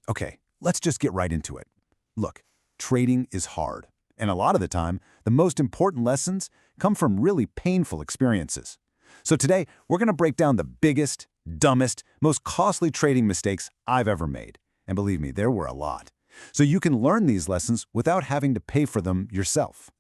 Okay, let's just get right into it. Look, trading is hard, and a lot of the time, the most important lessons come from really painful experiences. So today, we're going to break down the biggest, dumbest, most costly trading mistakes I've ever made. And believe me, there were a lot. So you can learn these lessons without having to pay for them yourself.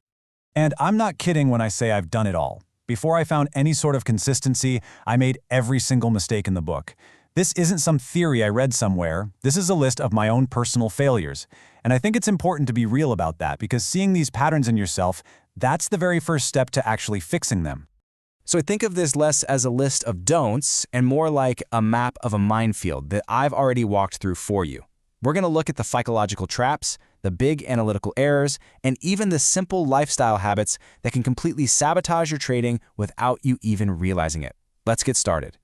And I'm not kidding when I say I've done it all. Before I found any sort of consistency, I made every single mistake in the book. This isn't some theory I read somewhere. This is a list of my own personal failures. And I think it's important to be real about that because seeing these patterns in yourself, that's the very first step to actually fixing them. So think of this less as a list of don'ts and more like a map of a minefield that I've already walked through for you. We're going to look at the psychological traps, the big analytical errors, and even the simple lifestyle habits that can completely sabotage your trading without you even realizing it. Let's get started.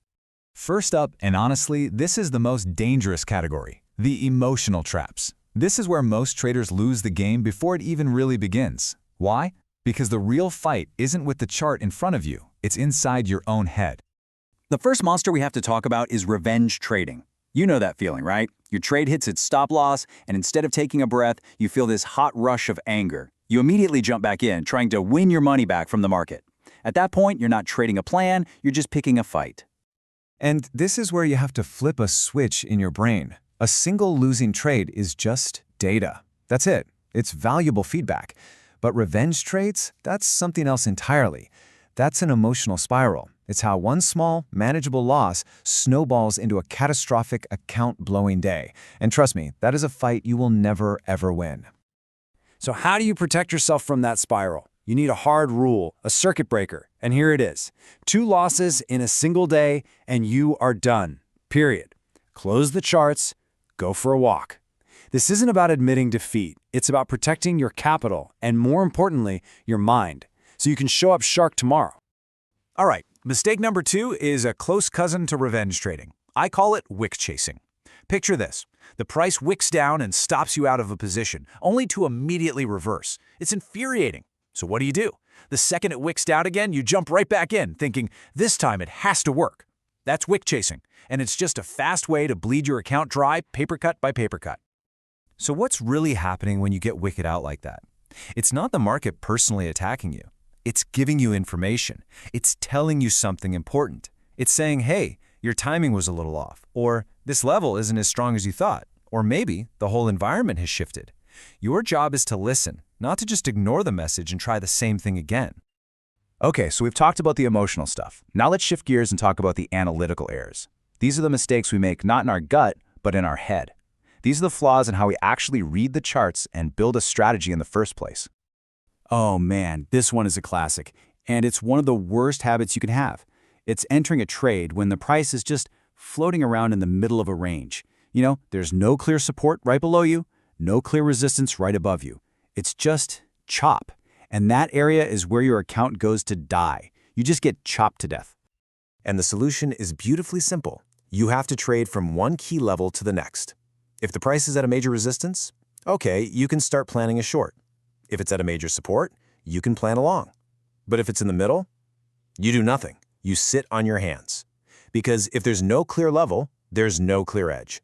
First up, and honestly, this is the most dangerous category, the emotional traps. This is where most traders lose the game before it even really begins. Why? Because the real fight isn't with the chart in front of you, it's inside your own head. The first monster we have to talk about is revenge trading. You know that feeling, right? Your trade hits its stop loss, and instead of taking a breath, you feel this hot rush of anger. You immediately jump back in, trying to win your money back from the market. At that point, you're not trading a plan, you're just picking a fight. And this is where you have to flip a switch in your brain. A single losing trade is just data. That's it. It's valuable feedback. But revenge trades, that's something else entirely. That's an emotional spiral. It's how one small, manageable loss snowballs into a catastrophic account-blowing day. And trust me, that is a fight you will never, ever win. So how do you protect yourself from that spiral? You need a hard rule, a circuit breaker, and here it is. 2 losses in a single day, and you are done. Period. Close the charts, go for a walk. This isn't about admitting defeat. It's about protecting your capital, and more importantly, your mind, so you can show up sharp tomorrow. All right, mistake number 2 is a close cousin to revenge trading. I call it wick chasing. Picture this. The price wicks down and stops you out of a position, only to immediately reverse. It's infuriating. So what do? The second it wicks down again, you jump right back in, thinking, this time it has to work. That's wick chasing, and it's just a fast way to bleed your account dry, paper cut by paper cut. So what's really happening when you get wicked out like that? It's not the market personally attacking you. It's giving you information. It's telling you something important. It's saying, hey, your timing was a little off, or this level isn't as strong as you thought, or maybe the whole environment has shifted. Your job is to listen, not to just ignore the message and try the same thing again. Okay, so we've talked about the emotional stuff. Now let's shift gears and talk about the analytical errors. These are the mistakes we make not in our gut, but in our head. These are the flaws in how we actually read the charts and build a strategy in the first place. Oh man, this one is a classic, and it's one of the worst habits you can have. It's entering a trade when the price is just floating around in the middle of a range. You know, there's no clear support right below you, no clear resistance right above you. It's just chop, and that area is where your account goes to die. You just get chopped to death. And the solution is beautifully simple. You have to trade from one key level to the next. If the price is at a major resistance, okay, you can start planning a short. If it's at a major support, you can plan a long. But if it's in the middle, you do nothing. You sit on your hands. Because if there's no clear level, there's no clear edge.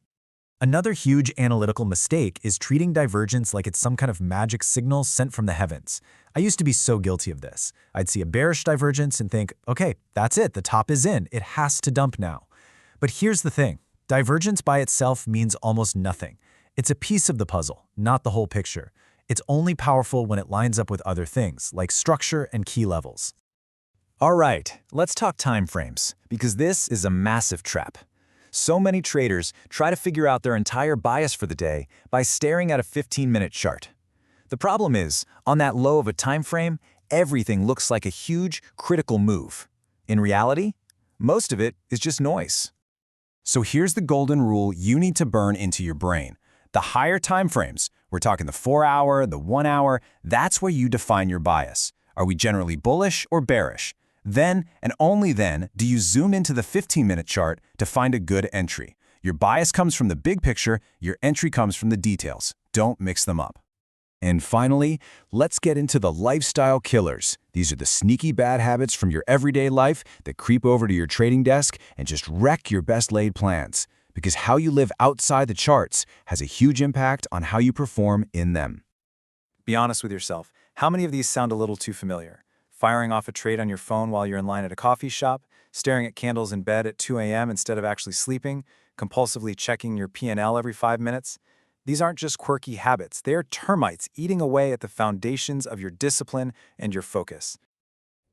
Another huge analytical mistake is treating divergence like it's some kind of magic signal sent from the heavens. I used to be so guilty of this. I'd see a bearish divergence and think, okay, that's it, the top is in, it has to dump now. But here's the thing, divergence by itself means almost nothing. It's a piece of the puzzle, not the whole picture. It's only powerful when it lines up with other things, like structure and key levels. All right, let's talk time frames, because this is a massive trap. So many traders try to figure out their entire bias for the day by staring at a 15-minute chart. The problem is, on that low of a time frame, everything looks like a huge, critical move. In reality, most of it is just noise. So here's the golden rule you need to burn into your brain. The higher time frames, we're talking the 4-hour, the 1-hour, that's where you define your bias. Are we generally bullish or bearish? Then, and only then, do you zoom into the 15-minute chart to find a good entry. Your bias comes from the big picture, your entry comes from the details. Don't mix them up. And finally, let's get into the lifestyle killers. These are the sneaky bad habits from your everyday life that creep over to your trading desk and just wreck your best laid plans. because how you live outside the charts has a huge impact on how you perform in them. Be honest with yourself. How many of these sound a little too familiar? Firing off a trade on your phone while you're in line at a coffee shop, staring at candles in bed at 2 a.m. instead of actually sleeping, compulsively checking your P&L every 5 minutes? These aren't just quirky habits. They are termites eating away at the foundations of your discipline and your focus.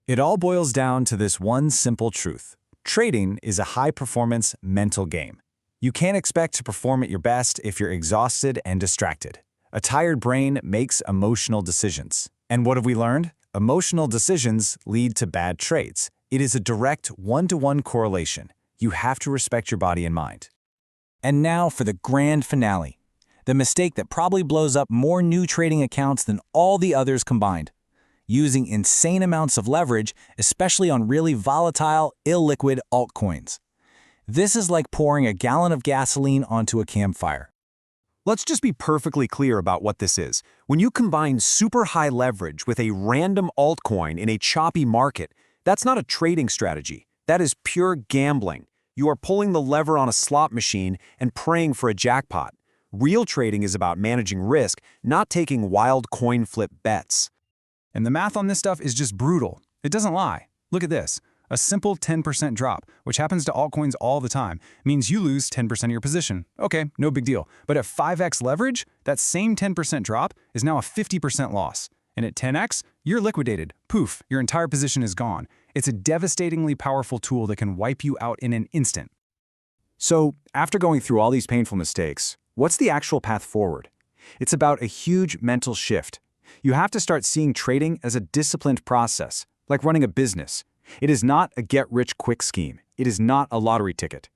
It all boils down to this one simple truth. Trading is a high-performance mental game. You can't expect to perform at your best if you're exhausted and distracted. A tired brain makes emotional decisions. And what have we learned? Emotional decisions lead to bad trades. It is a direct one-to-one correlation. You have to respect your body and mind. And now for the grand finale, the mistake that probably blows up more new trading accounts than all the others combined. Using insane amounts of leverage, especially on really volatile, illiquid altcoins. This is like pouring a gallon of gasoline onto a campfire. Let's just be perfectly clear about what this is. When you combine super high leverage with a random altcoin in a choppy market, that's not a trading strategy. That is pure gambling. You are pulling the lever on a slot machine and praying for a jackpot. Real trading is about managing risk, not taking wild coin flip bets. And the math on this stuff is just brutal. It doesn't lie. Look at this. A simple 10% drop, which happens to altcoins all the time, means you lose 10% of your position. Okay, no big deal. But at 5x leverage, that same 10% drop is now a 50% loss. And at 10x, you're liquidated. Poof, your entire position is gone. It's a devastatingly powerful tool that can wipe you out in an instant. So, after going through all these painful mistakes, what's the actual path forward? It's about a huge mental shift. You have to start seeing trading as a disciplined process, like running a business. It is not a get-rich-quick scheme. It is not a lottery ticket.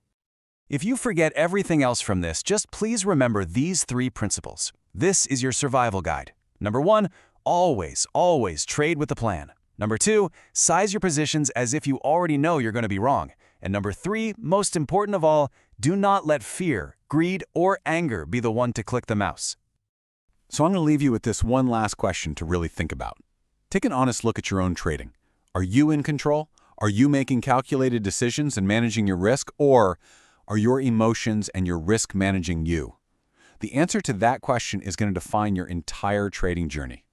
If you forget everything else from this, just please remember these 3 principles. This is your survival guide. Number 1, always trade with a plan. Number 2, size your positions as if you already know you're going to be wrong. And number 3, most important of all, do not let fear, greed, or anger be the one to click the mouse. So I'm going to leave you with this one last question to really think about. Take an honest look at your own trading. Are you in control? Are you making calculated decisions and managing your risk? Or are your emotions and your risk managing you? The answer to that question is going to define your entire trading journey.